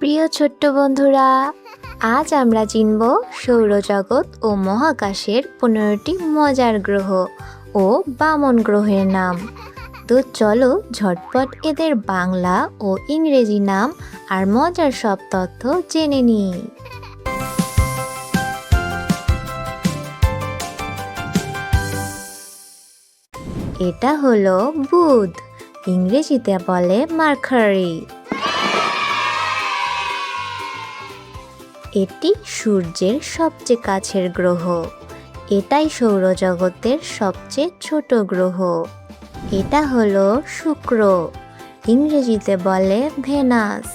প্রিয় ছোট্ট বন্ধুরা, আজ আমরা চিনব সৌরজগৎ ও মহাকাশের 15টি মজার গ্রহ ও বামন গ্রহের নাম। তো চলো ঝটপট এদের বাংলা ও ইংরেজি নাম আর মজার সব তথ্য জেনে নিই। এটা হলো বুধ, ইংরেজিতে বলে মার্কারি। এটি সূর্যের সবচেয়ে কাছের গ্রহ। এটাই সৌরজগতের সবচেয়ে ছোট গ্রহ। এটা হলো শুক্র, ইংরেজিতে বলে ভেনাস।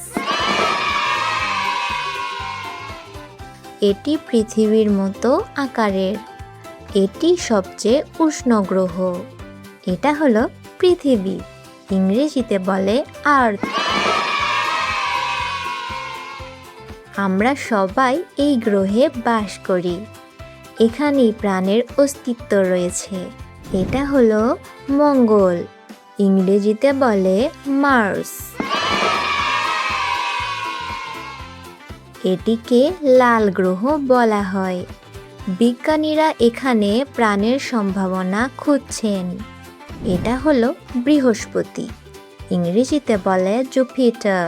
এটি পৃথিবীর মতো আকারের। এটি সবচেয়ে উষ্ণ গ্রহ। এটা হলো পৃথিবী, ইংরেজিতে বলে আর্থ। আমরা সবাই এই গ্রহে বাস করি। এখানেই প্রাণের অস্তিত্ব রয়েছে। এটা হলো মঙ্গল, ইংরেজিতে বলে মার্স। এটিকে লাল গ্রহ বলা হয়। বিজ্ঞানীরা এখানে প্রাণের সম্ভাবনা খুঁজছেন। এটা হলো বৃহস্পতি, ইংরেজিতে বলে জুপিটার।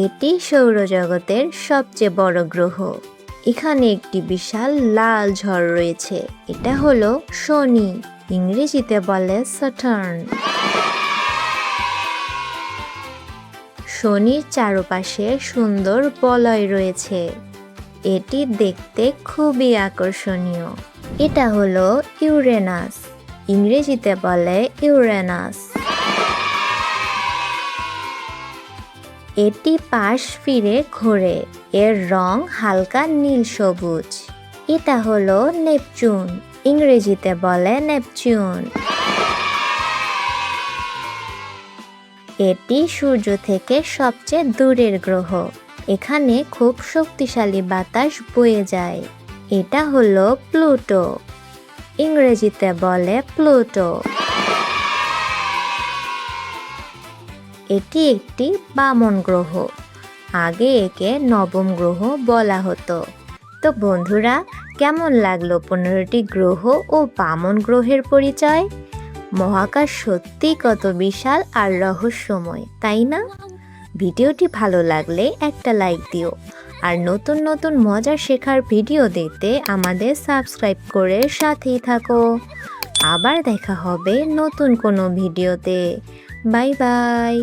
এটি সৌরজগতের সবচেয়ে বড় গ্রহ। এখানে একটি বিশাল লাল ঝড় রয়েছে। এটা হলো শনি, ইংরেজিতে বলে স্যাটার্ন। শনির চারপাশে সুন্দর বলয় রয়েছে। এটি দেখতে খুবই আকর্ষণীয়। এটা হলো ইউরেনাস, ইংরেজিতে বলে ইউরেনাস। এটি পাশ ফিরে ঘোরে। এর রং হালকা নীল সবুজ। এটা হলো নেপচুন, ইংরেজিতে বলে নেপচুন। এটি সূর্য থেকে সবচেয়ে দূরের গ্রহ। এখানে খুব শক্তিশালী বাতাস বয়ে যায়। এটা হলো প্লুটো, ইংরেজিতে বলে প্লুটো। এটি একটি বামন গ্রহ। আগে একে নবম গ্রহ বলা হতো। তো বন্ধুরা, কেমন লাগলো 15টি গ্রহ ও বামন গ্রহের পরিচয়? মহাকাশ সত্যি কত বিশাল আর রহস্যময়, তাই না? ভিডিওটি ভালো লাগলে একটা লাইক দিও। আর নতুন নতুন মজার শেখার ভিডিও দেখতে আমাদের সাবস্ক্রাইব করে সাথেই থাকো। আবার দেখা হবে নতুন কোনো ভিডিওতে। Bye bye.